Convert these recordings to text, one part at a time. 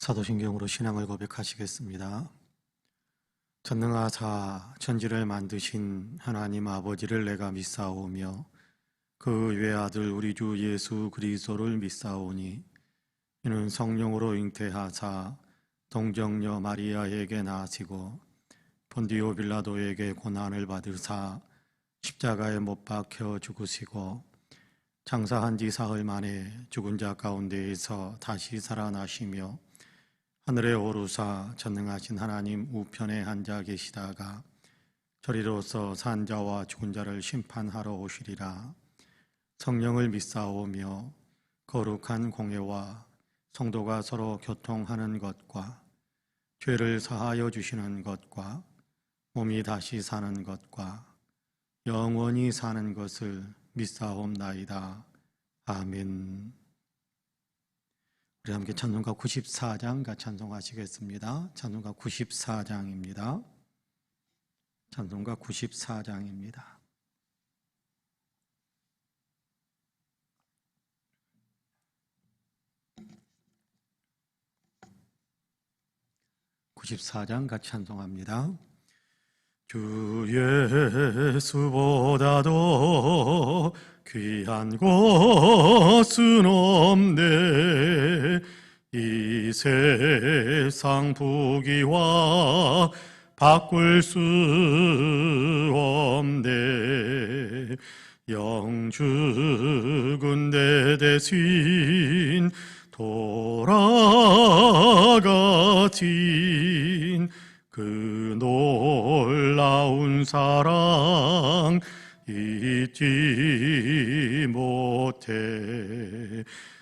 사도신경으로 신앙을 고백하시겠습니다. 전능하사 천지를 만드신 하나님 아버지를 내가 믿사오며 그 외아들 우리 주 예수 그리스도를 믿사오니 이는 성령으로 잉태하사 동정녀 마리아에게 나시고 본디오 빌라도에게 고난을 받으사 십자가에 못 박혀 죽으시고 장사한 지 사흘 만에 죽은 자 가운데에서 다시 살아나시며 하늘에 오르사 전능하신 하나님 우편에 앉아 계시다가 저리로서 산 자와 죽은 자를 심판하러 오시리라. 성령을 믿사오며 거룩한 공예와 성도가 서로 교통하는 것과 죄를 사하여 주시는 것과 몸이 다시 사는 것과 영원히 사는 것을 믿사옵나이다. 아멘. 우리 함께 찬송가 94장 같이 찬송하시겠습니다. 찬송가 94장입니다. 찬송가 94장입니다. 같이 찬송합니다. 주 예수보다도 귀한 것은 없네. 이 세상 부귀와 바꿀 수 없네. 영죽은 내 대신 돌아가신 그 놀라운 사랑 잊지 못해.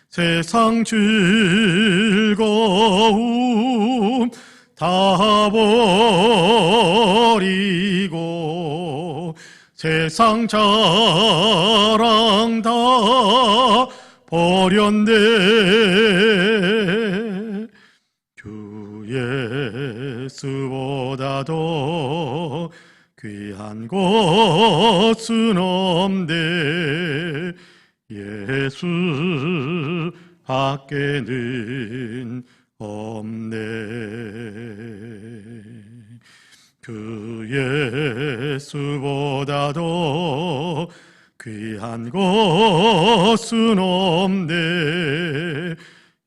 세상 즐거움 다 버리고 세상 자랑 다 버렸네. 주 예수보다도 귀한 것은 없네. 예수 밖에는 없네. 그 예수보다도 귀한 것은 없네.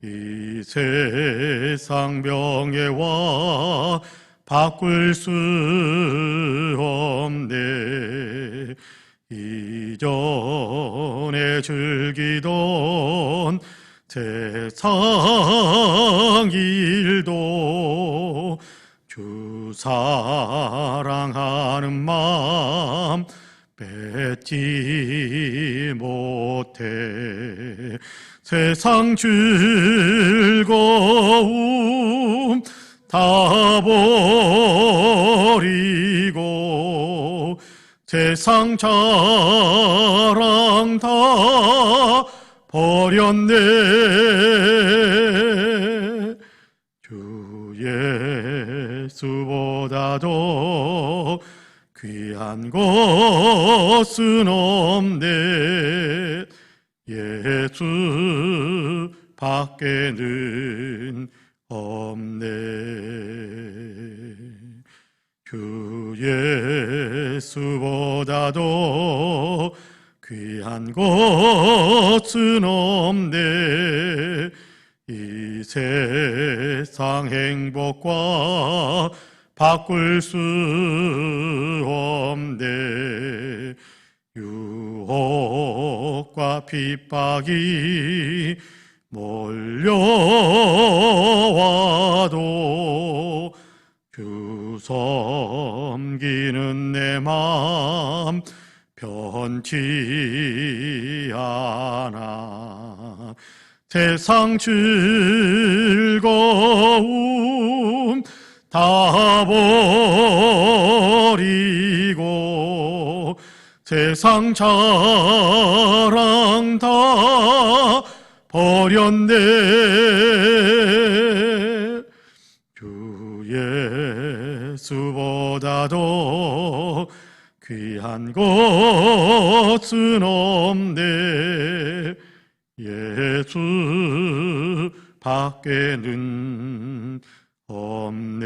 이 세상 명예와 바꿀 수 없네. 이전에 즐기던 세상 일도 주 사랑하는 마음 뺏지 못해. 세상 즐거움 다 버리고 세상 자랑 다 버렸네. 주 예수보다도 귀한 것은 없네. 예수 밖에는 없네. 주 예수보다도 귀한 것은 없네. 이 세상 행복과 바꿀 수 없네. 유혹과 핍박이 몰려와도 주 섬기는 내 맘 변치 않아. 세상 즐거움 다 버리고 세상 자랑 다 버렸네. 주 예수보다도 귀한 것은 없네. 예수 밖에는 없네.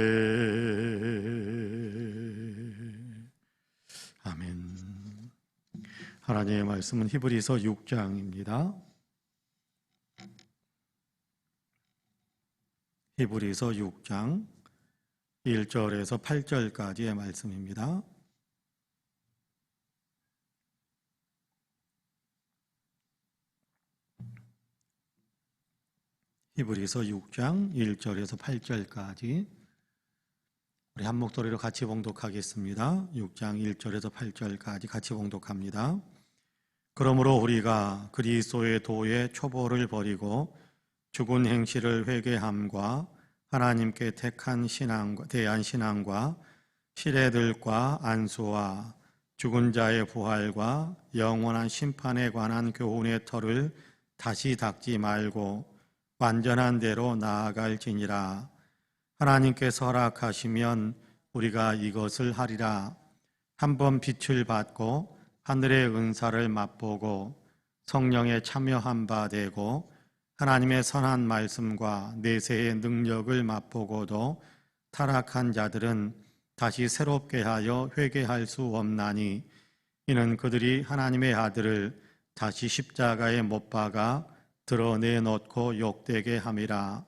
아멘. 하나님의 말씀은 히브리서 6장입니다. 히브리서 6장 1절에서 8절까지의 말씀입니다. 히브리서 6장 1절에서 8절까지 우리 한 목소리로 같이 봉독하겠습니다. 6장 1절에서 8절까지 같이 봉독합니다. 그러므로 우리가 그리스도의 도의 초보를 버리고 죽은 행실을 회개함과 하나님께 택한 신앙과 대한 신앙과 시레들과 안수와 죽은 자의 부활과 영원한 심판에 관한 교훈의 터를 다시 닦지 말고 완전한 대로 나아갈지니라. 하나님께서 허락하시면 우리가 이것을 하리라. 한번 빛을 받고 하늘의 은사를 맛보고 성령에 참여한 바 되고 하나님의 선한 말씀과 내세의 능력을 맛보고도 타락한 자들은 다시 새롭게 하여 회개할 수 없나니 이는 그들이 하나님의 아들을 다시 십자가에 못 박아 드러내놓고 욕되게 함이라.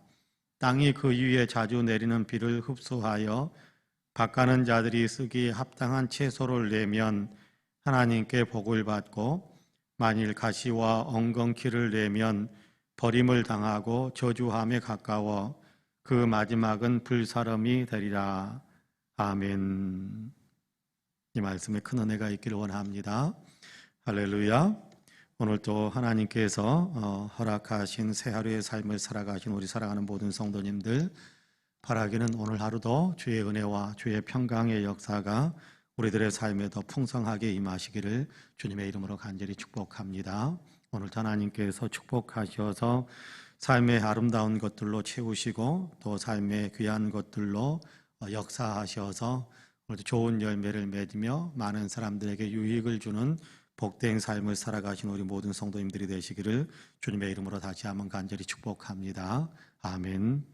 땅이 그 위에 자주 내리는 비를 흡수하여 밭가는 자들이 쓰기에 합당한 채소를 내면 하나님께 복을 받고 만일 가시와 엉겅퀴를 내면 버림을 당하고 저주함에 가까워 그 마지막은 불사름이 되리라. 아멘. 이 말씀에 큰 은혜가 있기를 원합니다. 할렐루야. 오늘도 하나님께서 허락하신 새 하루의 삶을 살아가신 우리 사랑하는 모든 성도님들 바라기는 오늘 하루도 주의 은혜와 주의 평강의 역사가 우리들의 삶에 더 풍성하게 임하시기를 주님의 이름으로 간절히 축복합니다. 오늘도 하나님께서 축복하셔서 삶의 아름다운 것들로 채우시고 또 삶의 귀한 것들로 역사하셔서 오늘도 좋은 열매를 맺으며 많은 사람들에게 유익을 주는 복된 삶을 살아가신 우리 모든 성도님들이 되시기를 주님의 이름으로 다시 한번 간절히 축복합니다. 아멘.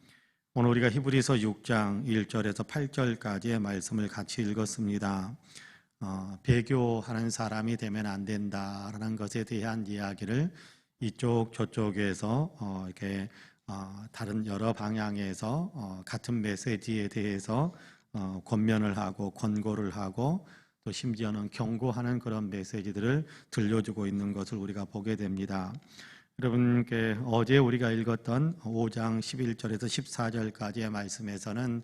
오늘 우리가 히브리서 6장 1절에서 8절까지의 말씀을 같이 읽었습니다. 배교하는 사람이 되면 안 된다라는 것에 대한 이야기를 이쪽 저쪽에서 이렇게 다른 여러 방향에서 같은 메시지에 대해서 권면을 하고 권고를 하고 또 심지어는 경고하는 그런 메시지들을 들려주고 있는 것을 우리가 보게 됩니다. 여러분께 어제 우리가 읽었던 5장 11절에서 14절까지의 말씀에서는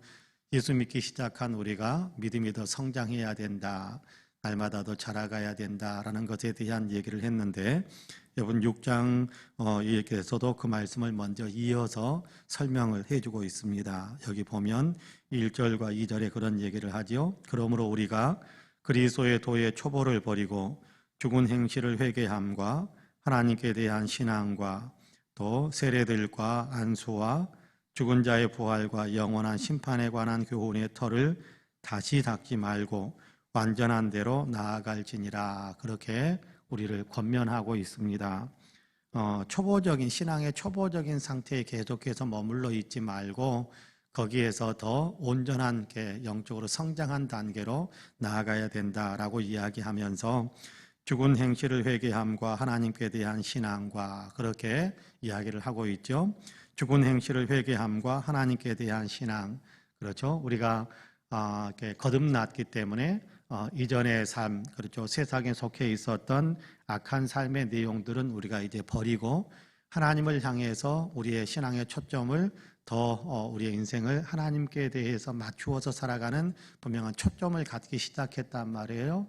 예수 믿기 시작한 우리가 믿음이 더 성장해야 된다, 날마다 더 자라가야 된다라는 것에 대한 얘기를 했는데 여러분 6장 에서도 그 말씀을 먼저 이어서 설명을 해주고 있습니다. 여기 보면 1절과 2절에 그런 얘기를 하죠. 그러므로 우리가 그리스도의 도의 초보를 버리고 죽은 행실을 회개함과 하나님께 대한 신앙과 또 세례들과 안수와 죽은 자의 부활과 영원한 심판에 관한 교훈의 터를 다시 닦지 말고 완전한 대로 나아갈지니라. 그렇게 우리를 권면하고 있습니다. 초보적인 신앙의 초보적인 상태에 계속해서 머물러 있지 말고 거기에서 더 온전한 영적으로 성장한 단계로 나아가야 된다라고 이야기하면서 죽은 행실을 회개함과 하나님께 대한 신앙과 그렇게 이야기를 하고 있죠. 죽은 행실을 회개함과 하나님께 대한 신앙, 그렇죠. 우리가 이렇게 거듭났기 때문에 이전의 삶, 그렇죠. 세상에 속해 있었던 악한 삶의 내용들은 우리가 이제 버리고 하나님을 향해서 우리의 신앙의 초점을 더 우리의 인생을 하나님께 대해서 맞추어서 살아가는 분명한 초점을 갖기 시작했단 말이에요.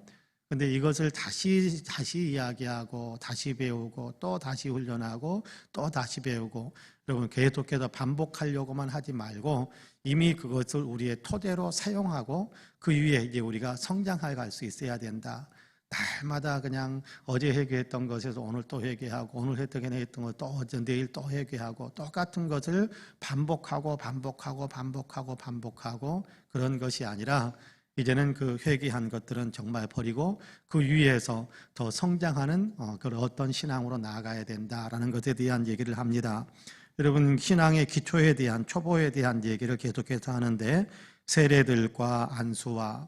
근데 이것을 다시 이야기하고 다시 배우고 또 다시 훈련하고 또 다시 배우고 여러분 계속해서 반복하려고만 하지 말고 이미 그것을 우리의 토대로 사용하고 그 위에 이제 우리가 성장해 갈 수 있어야 된다. 날마다 그냥 어제 회개했던 것에서 오늘 또 회개하고 오늘 했던 것 또 어제 내일 또 회개하고 똑같은 것을 반복하고 그런 것이 아니라 이제는 그 회개한 것들은 정말 버리고 그 위에서 더 성장하는 그런 어떤 신앙으로 나아가야 된다라는 것에 대한 얘기를 합니다. 여러분 신앙의 기초에 대한 초보에 대한 얘기를 계속해서 하는데 세례들과 안수와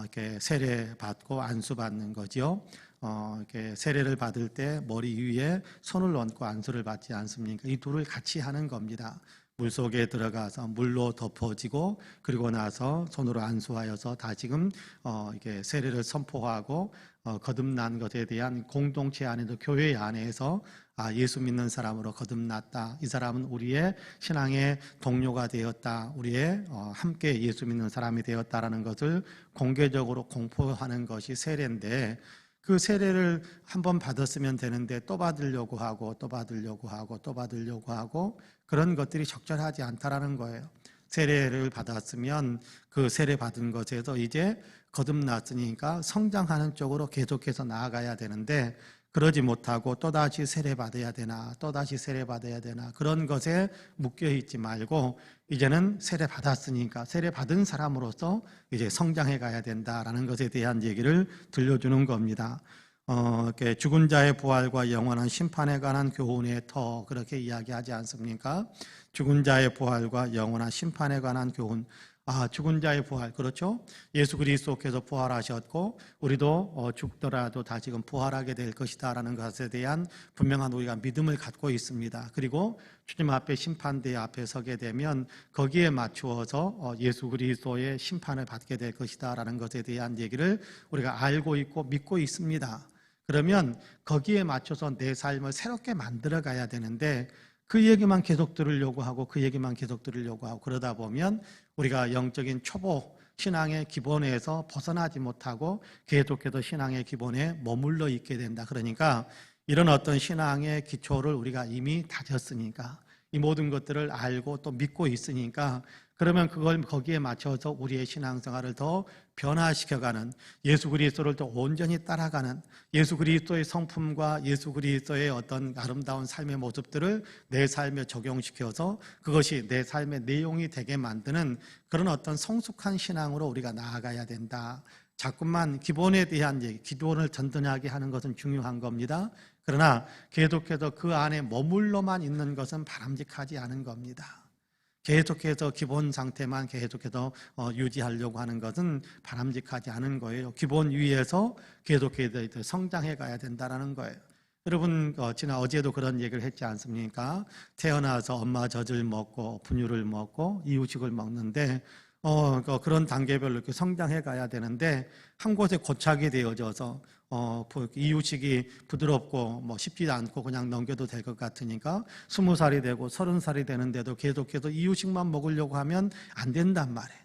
이렇게 세례 받고 안수 받는 거죠. 이렇게 세례를 받을 때 머리 위에 손을 얹고 안수를 받지 않습니까? 이 둘을 같이 하는 겁니다. 물 속에 들어가서 물로 덮어지고 그리고 나서 손으로 안수하여서 다시금 이렇게 세례를 선포하고 거듭난 것에 대한 공동체 안에도 교회 안에서 예수 믿는 사람으로 거듭났다. 이 사람은 우리의 신앙의 동료가 되었다. 우리의 함께 예수 믿는 사람이 되었다라는 것을 공개적으로 공포하는 것이 세례인데 그 세례를 한번 받았으면 되는데 또 받으려고 하고 또 받으려고 하고 또 받으려고 하고 그런 것들이 적절하지 않다라는 거예요. 세례를 받았으면 그 세례 받은 것에서 이제 거듭났으니까 성장하는 쪽으로 계속해서 나아가야 되는데 그러지 못하고 또다시 세례 받아야 되나 또다시 세례 받아야 되나 그런 것에 묶여 있지 말고 이제는 세례 받았으니까 세례 받은 사람으로서 이제 성장해 가야 된다라는 것에 대한 얘기를 들려주는 겁니다. 죽은 자의 부활과 영원한 심판에 관한 교훈의 터 그렇게 이야기하지 않습니까? 죽은 자의 부활과 영원한 심판에 관한 교훈. 죽은 자의 부활, 그렇죠? 예수 그리스도께서 부활하셨고 우리도 죽더라도 다시금 부활하게 될 것이다라는 것에 대한 분명한 우리가 믿음을 갖고 있습니다. 그리고 주님 앞에 심판대 앞에 서게 되면 거기에 맞추어서 예수 그리스도의 심판을 받게 될 것이다라는 것에 대한 얘기를 우리가 알고 있고 믿고 있습니다. 그러면 거기에 맞춰서 내 삶을 새롭게 만들어 가야 되는데 그 얘기만 계속 들으려고 하고 그 얘기만 계속 들으려고 하고 그러다 보면 우리가 영적인 초보 신앙의 기본에서 벗어나지 못하고 계속해서 신앙의 기본에 머물러 있게 된다. 그러니까 이런 어떤 신앙의 기초를 우리가 이미 다졌으니까 이 모든 것들을 알고 또 믿고 있으니까 그러면 그걸 거기에 맞춰서 우리의 신앙생활을 더 변화시켜가는 예수 그리스도를 더 온전히 따라가는 예수 그리스도의 성품과 예수 그리스도의 어떤 아름다운 삶의 모습들을 내 삶에 적용시켜서 그것이 내 삶의 내용이 되게 만드는 그런 어떤 성숙한 신앙으로 우리가 나아가야 된다. 자꾸만 기본에 대한 얘기, 기본을 든든하게 하는 것은 중요한 겁니다. 그러나 계속해서 그 안에 머물러만 있는 것은 바람직하지 않은 겁니다. 계속해서 기본 상태만 계속해서 유지하려고 하는 것은 바람직하지 않은 거예요. 기본 위에서 계속해서 성장해 가야 된다는 거예요. 여러분 지난 어제도 그런 얘기를 했지 않습니까? 태어나서 엄마 젖을 먹고 분유를 먹고 이유식을 먹는데 그런 단계별로 이렇게 성장해 가야 되는데 한 곳에 고착이 되어져서 이유식이 부드럽고 쉽지 않고 그냥 넘겨도 될 것 같으니까 20살이 되고 30살이 되는데도 계속해서 이유식만 먹으려고 하면 안 된단 말이에요.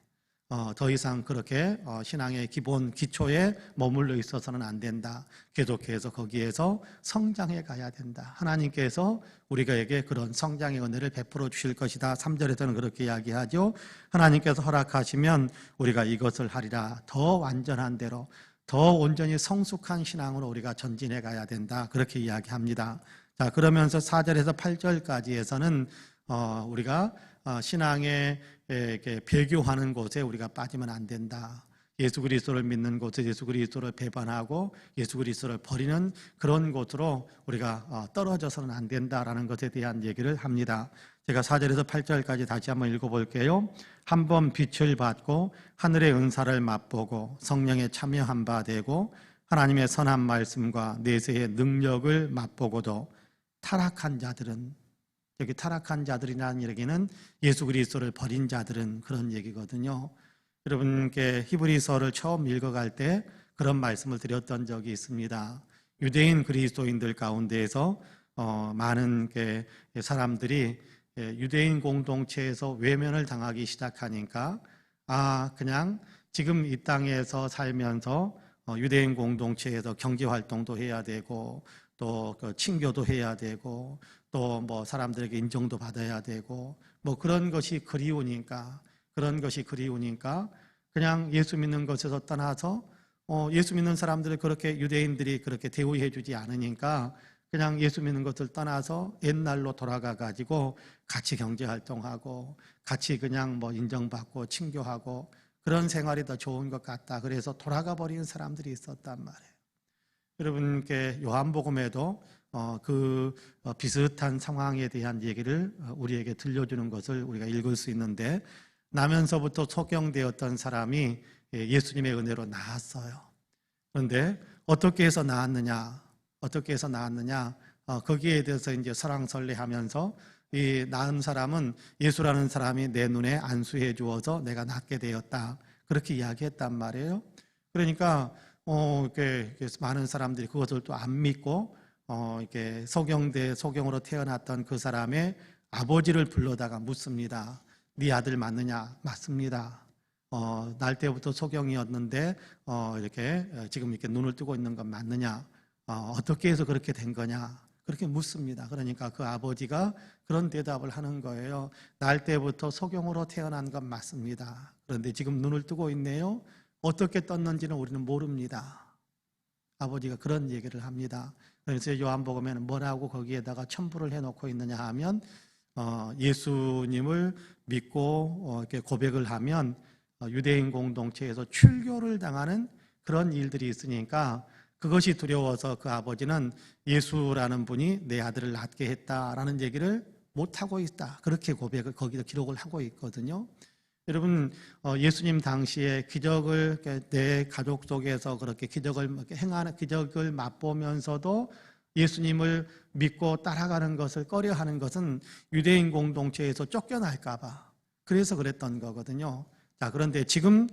더 이상 그렇게 신앙의 기본 기초에 머물러 있어서는 안 된다. 계속해서 거기에서 성장해 가야 된다. 하나님께서 우리에게 그런 성장의 은혜를 베풀어 주실 것이다. 3절에서는 그렇게 이야기하죠. 하나님께서 허락하시면 우리가 이것을 하리라. 더 완전한 대로 더 온전히 성숙한 신앙으로 우리가 전진해 가야 된다. 그렇게 이야기합니다. 자, 그러면서 4절에서 8절까지에서는 우리가 신앙에 배교하는 곳에 우리가 빠지면 안 된다. 예수 그리스도를 믿는 곳에 예수 그리스도를 배반하고 예수 그리스도를 버리는 그런 곳으로 우리가 떨어져서는 안 된다라는 것에 대한 얘기를 합니다. 제가 4절에서 8절까지 다시 한번 읽어볼게요. 한번 빛을 받고 하늘의 은사를 맛보고 성령에 참여한 바 되고 하나님의 선한 말씀과 내세의 능력을 맛보고도 타락한 자들은, 여기 타락한 자들이라는 얘기는 예수 그리스도를 버린 자들은 그런 얘기거든요. 여러분께 히브리서를 처음 읽어갈 때 그런 말씀을 드렸던 적이 있습니다. 유대인 그리스도인들 가운데에서 많은 사람들이 유대인 공동체에서 외면을 당하기 시작하니까 그냥 지금 이 땅에서 살면서 유대인 공동체에서 경제활동도 해야 되고 또 친교도 해야 되고 또 사람들에게 인정도 받아야 되고 그런 것이 그리우니까 그냥 예수 믿는 것에서 떠나서 예수 믿는 사람들을 그렇게 유대인들이 그렇게 대우해 주지 않으니까 그냥 예수 믿는 것을 떠나서 옛날로 돌아가 가지고 같이 경제활동하고 같이 그냥 인정받고 친교하고 그런 생활이 더 좋은 것 같다. 그래서 돌아가 버리는 사람들이 있었단 말이에요. 여러분께 요한복음에도 비슷한 상황에 대한 얘기를 우리에게 들려주는 것을 우리가 읽을 수 있는데, 나면서부터 소경되었던 사람이 예수님의 은혜로 나았어요. 그런데 어떻게 해서 나았느냐? 거기에 대해서 이제 설왕설래하면서 이 나은 사람은 예수라는 사람이 내 눈에 안수해 주어서 내가 낫게 되었다. 그렇게 이야기했단 말이에요. 그러니까 이렇게 많은 사람들이 그것을 또 안 믿고 이렇게 소경으로 태어났던 그 사람의 아버지를 불러다가 묻습니다. 네 아들 맞느냐? 맞습니다. 날 때부터 소경이었는데 이렇게 지금 이렇게 눈을 뜨고 있는 건 맞느냐? 어떻게 해서 그렇게 된 거냐? 그렇게 묻습니다. 그러니까 그 아버지가 그런 대답을 하는 거예요. 날 때부터 소경으로 태어난 건 맞습니다. 그런데 지금 눈을 뜨고 있네요. 어떻게 떴는지는 우리는 모릅니다. 아버지가 그런 얘기를 합니다. 그래서 요한복음에는 뭐라고 거기에다가 첨부를 해놓고 있느냐 하면 예수님을 믿고 이렇게 고백을 하면 유대인 공동체에서 출교를 당하는 그런 일들이 있으니까 그것이 두려워서 그 아버지는 예수라는 분이 내 아들을 낳게 했다라는 얘기를 못하고 있다. 그렇게 고백을 거기다 기록을 하고 있거든요. 여러분, 예수님 당시에 기적을 내 가족 속에서 그렇게 행하는 기적을 맛보면서도 예수님을 믿고 따라가는 것을 꺼려하는 것은 유대인 공동체에서 쫓겨날까봐 그래서 그랬던 거거든요. 자, 그런데 지금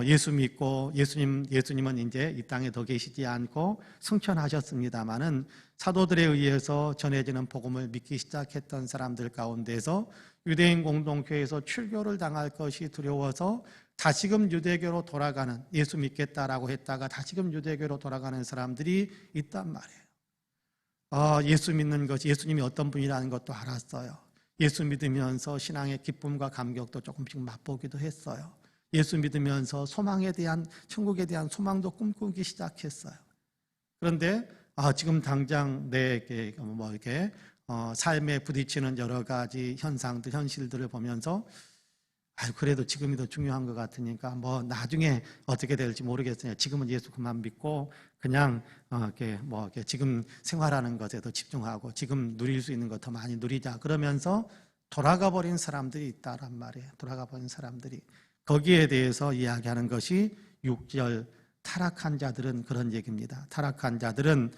예수 믿고 예수님은 이제 이 땅에 더 계시지 않고 승천하셨습니다마는 사도들에 의해서 전해지는 복음을 믿기 시작했던 사람들 가운데서 유대인 공동체에서 출교를 당할 것이 두려워서 다시금 유대교로 돌아가는, 예수 믿겠다라고 했다가 다시금 유대교로 돌아가는 사람들이 있단 말이에요. 예수 믿는 것이 예수님이 어떤 분이라는 것도 알았어요. 예수 믿으면서 신앙의 기쁨과 감격도 조금씩 맛보기도 했어요. 예수 믿으면서 소망에 대한, 천국에 대한 소망도 꿈꾸기 시작했어요. 그런데 지금 당장 내 이렇게 삶에 부딪히는 여러 가지 현상들, 현실들을 보면서 그래도 지금이 더 중요한 것 같으니까 나중에 어떻게 될지 모르겠으니 지금은 예수 그만 믿고 그냥 이렇게 지금 생활하는 것에 더 집중하고 지금 누릴 수 있는 것 더 많이 누리자 그러면서 돌아가 버린 사람들이 있다란 말이에요. 돌아가 버린 사람들이. 거기에 대해서 이야기하는 것이 6절 타락한 자들은 그런 얘기입니다. 타락한 자들은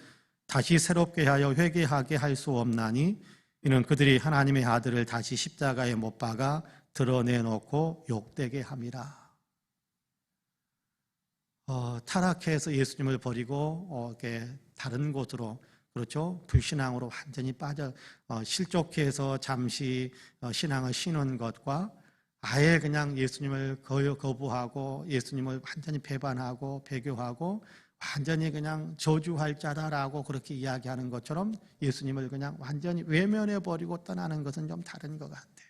다시 새롭게 하여 회개하게 할 수 없나니 이는 그들이 하나님의 아들을 다시 십자가에 못 박아 드러내놓고 욕되게 함이라. 타락해서 예수님을 버리고 다른 곳으로, 그렇죠? 불신앙으로 완전히 빠져 실족해서 잠시 신앙을 쉬는 것과 아예 그냥 예수님을 거부하고 예수님을 완전히 배반하고 배교하고 완전히 그냥 저주할 자다라고 그렇게 이야기하는 것처럼 예수님을 그냥 완전히 외면해버리고 떠나는 것은 좀 다른 것 같아요.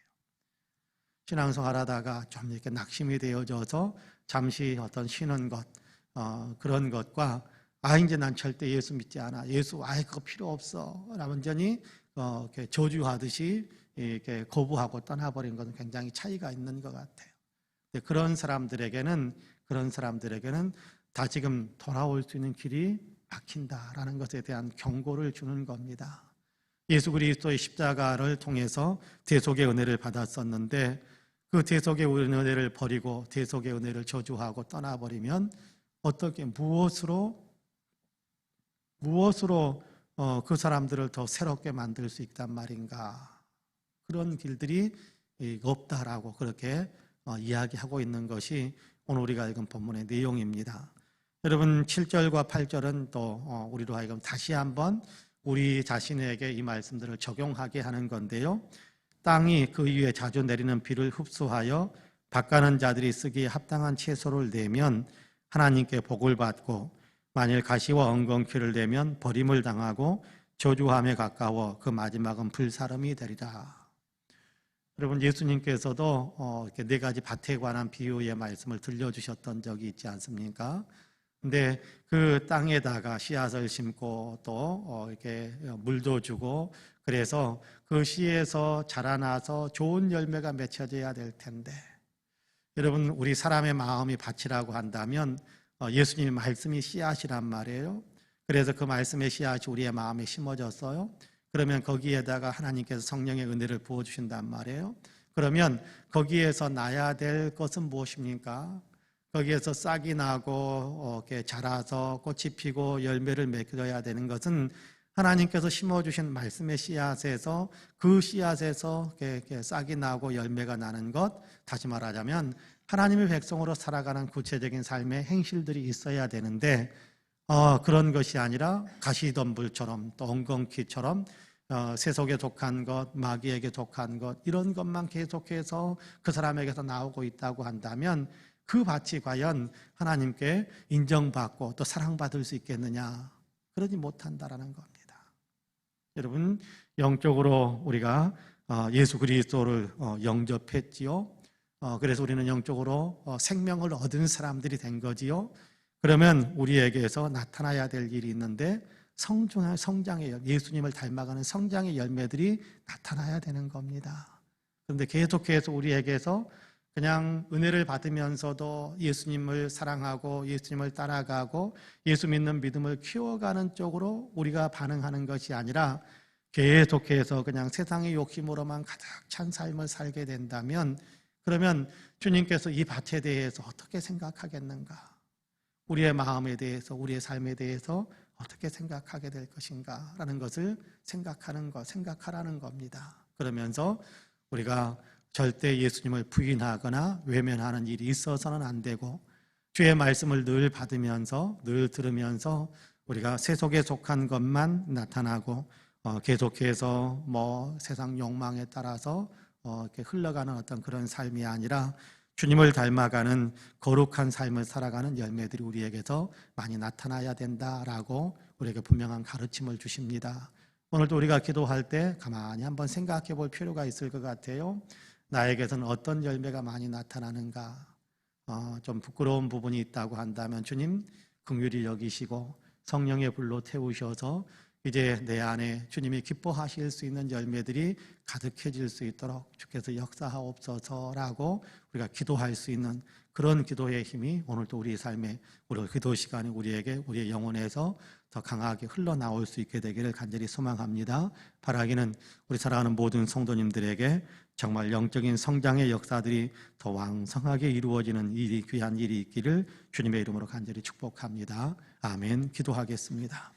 신앙생활하다가 좀 이렇게 낙심이 되어져서 잠시 어떤 쉬는 것, 그런 것과 이제 난 절대 예수 믿지 않아. 예수 그거 필요 없어. 완전히 이렇게 저주하듯이 이렇게 거부하고 떠나버린 것은 굉장히 차이가 있는 것 같아요. 그런 사람들에게는 다시금 돌아올 수 있는 길이 막힌다라는 것에 대한 경고를 주는 겁니다. 예수 그리스도의 십자가를 통해서 대속의 은혜를 받았었는데 그 대속의 은혜를 버리고 대속의 은혜를 저주하고 떠나버리면 어떻게 무엇으로 그 사람들을 더 새롭게 만들 수 있단 말인가? 그런 길들이 없다라고 그렇게 이야기하고 있는 것이 오늘 우리가 읽은 본문의 내용입니다. 여러분 7절과 8절은 또 우리로 하여금 다시 한번 우리 자신에게 이 말씀들을 적용하게 하는 건데요. 땅이 그 위에 자주 내리는 비를 흡수하여 밭가는 자들이 쓰기에 합당한 채소를 내면 하나님께 복을 받고 만일 가시와 엉겅퀴를 내면 버림을 당하고 저주함에 가까워 그 마지막은 불사름이 되리라. 여러분 예수님께서도 이렇게 네 가지 밭에 관한 비유의 말씀을 들려주셨던 적이 있지 않습니까? 근데 그 땅에다가 씨앗을 심고 또 이렇게 물도 주고 그래서 그 씨에서 자라나서 좋은 열매가 맺혀져야 될 텐데 여러분 우리 사람의 마음이 밭이라고 한다면 예수님의 말씀이 씨앗이란 말이에요. 그래서 그 말씀의 씨앗이 우리의 마음에 심어졌어요. 그러면 거기에다가 하나님께서 성령의 은혜를 부어주신단 말이에요. 그러면 거기에서 나야 될 것은 무엇입니까? 거기에서 싹이 나고 이렇게 자라서 꽃이 피고 열매를 맺어야 되는 것은 하나님께서 심어주신 말씀의 씨앗에서 그 씨앗에서 이렇게 싹이 나고 열매가 나는 것, 다시 말하자면 하나님의 백성으로 살아가는 구체적인 삶의 행실들이 있어야 되는데 그런 것이 아니라 가시덤불처럼 또 엉겅퀴처럼 세속에 속한 것, 마귀에게 속한 것 이런 것만 계속해서 그 사람에게서 나오고 있다고 한다면 그 밭이 과연 하나님께 인정받고 또 사랑받을 수 있겠느냐? 그러지 못한다라는 겁니다. 여러분, 영적으로 우리가 예수 그리스도를 영접했지요. 그래서 우리는 영적으로 생명을 얻은 사람들이 된 거지요. 그러면 우리에게서 나타나야 될 일이 있는데 성장의 예수님을 닮아가는 성장의 열매들이 나타나야 되는 겁니다. 그런데 계속해서 우리에게서 그냥 은혜를 받으면서도 예수님을 사랑하고 예수님을 따라가고 예수 믿는 믿음을 키워가는 쪽으로 우리가 반응하는 것이 아니라 계속해서 그냥 세상의 욕심으로만 가득 찬 삶을 살게 된다면 그러면 주님께서 이 밭에 대해서 어떻게 생각하겠는가? 우리의 마음에 대해서 우리의 삶에 대해서 어떻게 생각하게 될 것인가? 라는 것을 생각하라는 겁니다. 그러면서 우리가 절대 예수님을 부인하거나 외면하는 일이 있어서는 안 되고 주의 말씀을 늘 받으면서 늘 들으면서 우리가 세속에 속한 것만 나타나고 계속해서 세상 욕망에 따라서 이렇게 흘러가는 어떤 그런 삶이 아니라 주님을 닮아가는 거룩한 삶을 살아가는 열매들이 우리에게서 많이 나타나야 된다라고 우리에게 분명한 가르침을 주십니다. 오늘도 우리가 기도할 때 가만히 한번 생각해 볼 필요가 있을 것 같아요. 나에게서는 어떤 열매가 많이 나타나는가? 좀 부끄러운 부분이 있다고 한다면 주님 긍휼히 여기시고 성령의 불로 태우셔서 이제 내 안에 주님이 기뻐하실 수 있는 열매들이 가득해질 수 있도록 주께서 역사하옵소서라고 우리가 기도할 수 있는 그런 기도의 힘이 오늘도 우리 삶에 우리 기도 시간에 우리에게 우리의 영혼에서 더 강하게 흘러나올 수 있게 되기를 간절히 소망합니다. 바라기는 우리 사랑하는 모든 성도님들에게 정말 영적인 성장의 역사들이 더 왕성하게 이루어지는 일이 귀한 일이 있기를 주님의 이름으로 간절히 축복합니다. 아멘. 기도하겠습니다.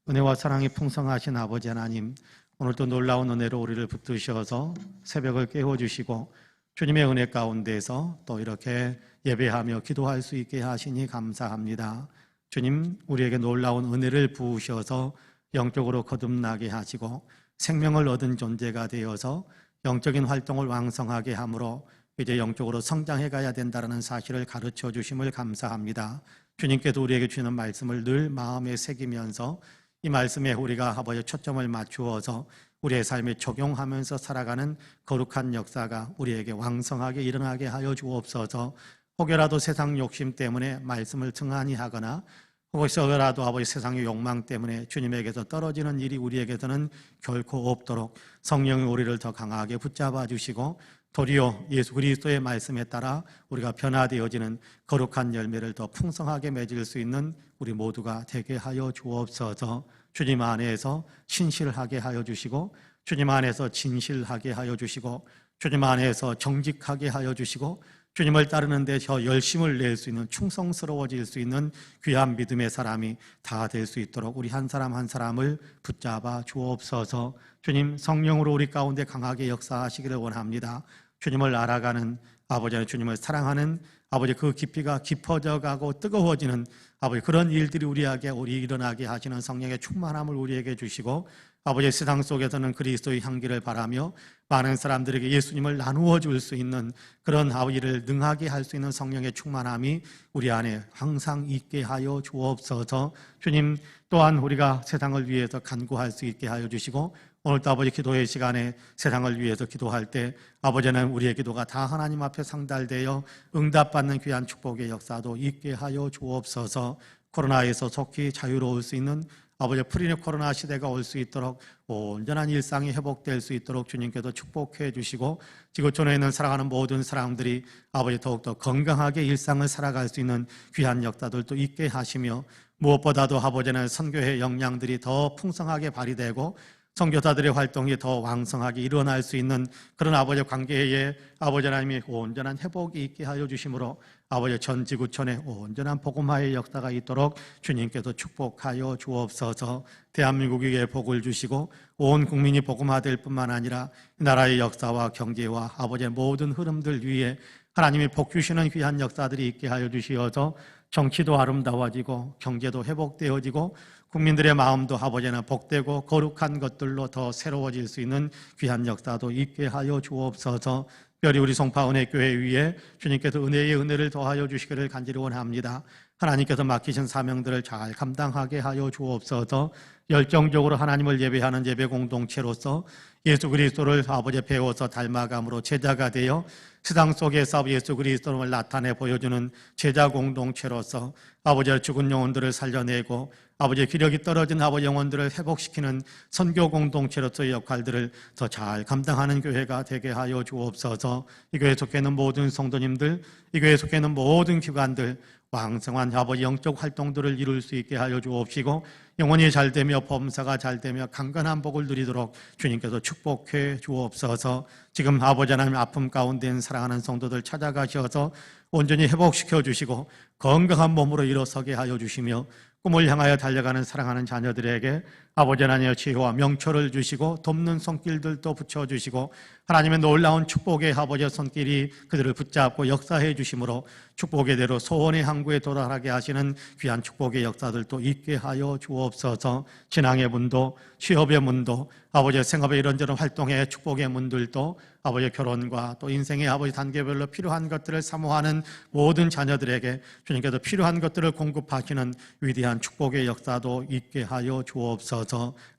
은혜와 사랑이 풍성하신 아버지 하나님, 오늘도 놀라운 은혜로 우리를 붙드셔서 새벽을 깨워주시고 주님의 은혜 가운데서 또 이렇게 예배하며 기도할 수 있게 하시니 감사합니다. 주님, 우리에게 놀라운 은혜를 부으셔서 영적으로 거듭나게 하시고 생명을 얻은 존재가 되어서 영적인 활동을 왕성하게 함으로 이제 영적으로 성장해 가야 된다는 사실을 가르쳐 주심을 감사합니다. 주님께서 우리에게 주시는 말씀을 늘 마음에 새기면서 이 말씀에 우리가 아버지 초점을 맞추어서 우리의 삶에 적용하면서 살아가는 거룩한 역사가 우리에게 왕성하게 일어나게 하여 주옵소서. 혹여라도 세상 욕심 때문에 말씀을 등한히 하거나 혹여라도 아버지 세상의 욕망 때문에 주님에게서 떨어지는 일이 우리에게서는 결코 없도록 성령이 우리를 더 강하게 붙잡아 주시고 도리어 예수 그리스도의 말씀에 따라 우리가 변화되어지는 거룩한 열매를 더 풍성하게 맺을 수 있는 우리 모두가 되게 하여 주옵소서. 주님 안에서 신실하게 하여 주시고 주님 안에서 진실하게 하여 주시고 주님 안에서 정직하게 하여 주시고 주님을 따르는 데 더 열심을 낼 수 있는 충성스러워질 수 있는 귀한 믿음의 사람이 다 될 수 있도록 우리 한 사람 한 사람을 붙잡아 주옵소서. 주님 성령으로 우리 가운데 강하게 역사하시기를 원합니다. 주님을 알아가는 아버지, 주님을 사랑하는 아버지, 그 깊이가 깊어져 가고 뜨거워지는 아버지, 그런 일들이 우리에게 일어나게 하시는 성령의 충만함을 우리에게 주시고 아버지, 세상 속에서는 그리스도의 향기를 바라며 많은 사람들에게 예수님을 나누어 줄 수 있는 그런 아버지를 능하게 할 수 있는 성령의 충만함이 우리 안에 항상 있게 하여 주옵소서. 주님, 또한 우리가 세상을 위해서 간구할 수 있게 하여 주시고 오늘도 아버지 기도의 시간에 세상을 위해서 기도할 때 아버지는 우리의 기도가 다 하나님 앞에 상달되어 응답받는 귀한 축복의 역사도 있게 하여 주옵소서. 코로나에서 속히 자유로울 수 있는 아버지 프리네 코로나 시대가 올 수 있도록 온전한 일상이 회복될 수 있도록 주님께서 축복해 주시고 지구촌에 있는 살아가는 모든 사람들이 아버지 더욱더 건강하게 일상을 살아갈 수 있는 귀한 역사들도 있게 하시며 무엇보다도 아버지는 선교회 역량들이 더 풍성하게 발휘되고 선교사들의 활동이 더 왕성하게 일어날 수 있는 그런 아버지 관계에 아버지 하나님이 온전한 회복이 있게 하여 주심으로 아버지 전 지구촌에 온전한 복음화의 역사가 있도록 주님께서 축복하여 주옵소서. 대한민국에 복을 주시고 온 국민이 복음화될 뿐만 아니라 나라의 역사와 경제와 아버지의 모든 흐름들 위에 하나님이 복 주시는 귀한 역사들이 있게 하여 주시어서 정치도 아름다워지고 경제도 회복되어지고 국민들의 마음도 아버지는 복되고 거룩한 것들로 더 새로워질 수 있는 귀한 역사도 있게 하여 주옵소서. 특별히 우리 송파은혜교회 위에 주님께서 은혜의 은혜를 더하여 주시기를 간절히 원합니다. 하나님께서 맡기신 사명들을 잘 감당하게 하여 주옵소서. 열정적으로 하나님을 예배하는 예배 공동체로서 예수 그리스도를 아버지 배워서 닮아감으로 제자가 되어 세상 속에서 예수 그리스도를 나타내 보여주는 제자 공동체로서 아버지의 죽은 영혼들을 살려내고 아버지의 기력이 떨어진 아버지 영혼들을 회복시키는 선교 공동체로서의 역할들을 더 잘 감당하는 교회가 되게 하여 주옵소서. 이 교회에 속해 있는 모든 성도님들, 이 교회에 속해 있는 모든 기관들 왕성한 아버지 영적 활동들을 이룰 수 있게 하여 주옵시고 영혼이 잘되며 범사가 잘되며 강건한 복을 누리도록 주님께서 축복해 주옵소서. 지금 아버지 하나님 아픔 가운데 있는 사랑하는 성도들 찾아가셔서 온전히 회복시켜 주시고 건강한 몸으로 일어서게 하여 주시며 꿈을 향하여 달려가는 사랑하는 자녀들에게 아버지 하나님의 지혜와 명철을 주시고 돕는 손길들도 붙여주시고 하나님의 놀라운 축복의 아버지의 손길이 그들을 붙잡고 역사해 주심으로 축복의 대로 소원의 항구에 도달하게 하시는 귀한 축복의 역사들도 있게 하여 주옵소서. 신앙의 문도 취업의 문도 아버지의 생업의 이런저런 활동의 축복의 문들도 아버지의 결혼과 또 인생의 아버지 단계별로 필요한 것들을 사모하는 모든 자녀들에게 주님께서 필요한 것들을 공급하시는 위대한 축복의 역사도 있게 하여 주옵소서.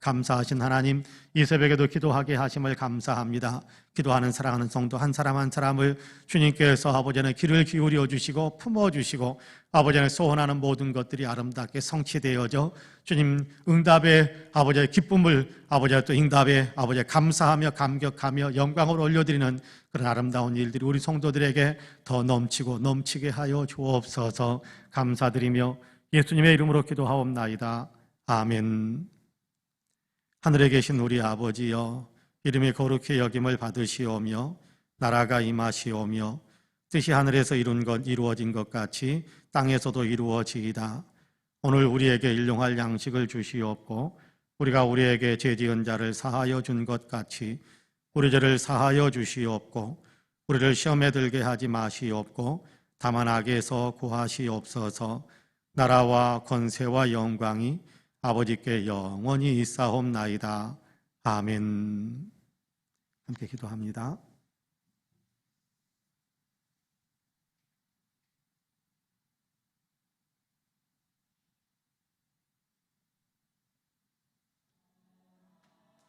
감사하신 하나님, 이 새벽에도 기도하게 하심을 감사합니다. 기도하는 사랑하는 성도 한 사람 한 사람을 주님께서 아버지는 귀를 기울여 주시고 품어주시고 아버지는 소원하는 모든 것들이 아름답게 성취되어져 주님 응답의 아버지의 기쁨을 아버지의 또 응답의 아버지의 감사하며 감격하며 영광을 올려드리는 그런 아름다운 일들이 우리 성도들에게 더 넘치고 넘치게 하여 주옵소서. 감사드리며 예수님의 이름으로 기도하옵나이다. 아멘. 하늘에 계신 우리 아버지여, 이름이 거룩히 여김을 받으시오며 나라가 임하시오며 뜻이 하늘에서 이루어진 것 같이 땅에서도 이루어지이다. 오늘 우리에게 일용할 양식을 주시옵고 우리가 우리에게 죄지은 자를 사하여 준 것 같이 우리 죄를 사하여 주시옵고 우리를 시험에 들게 하지 마시옵고 다만 악에서 구하시옵소서. 나라와 권세와 영광이 아버지께 영원히 있사옵나이다. 아멘. 함께 기도합니다.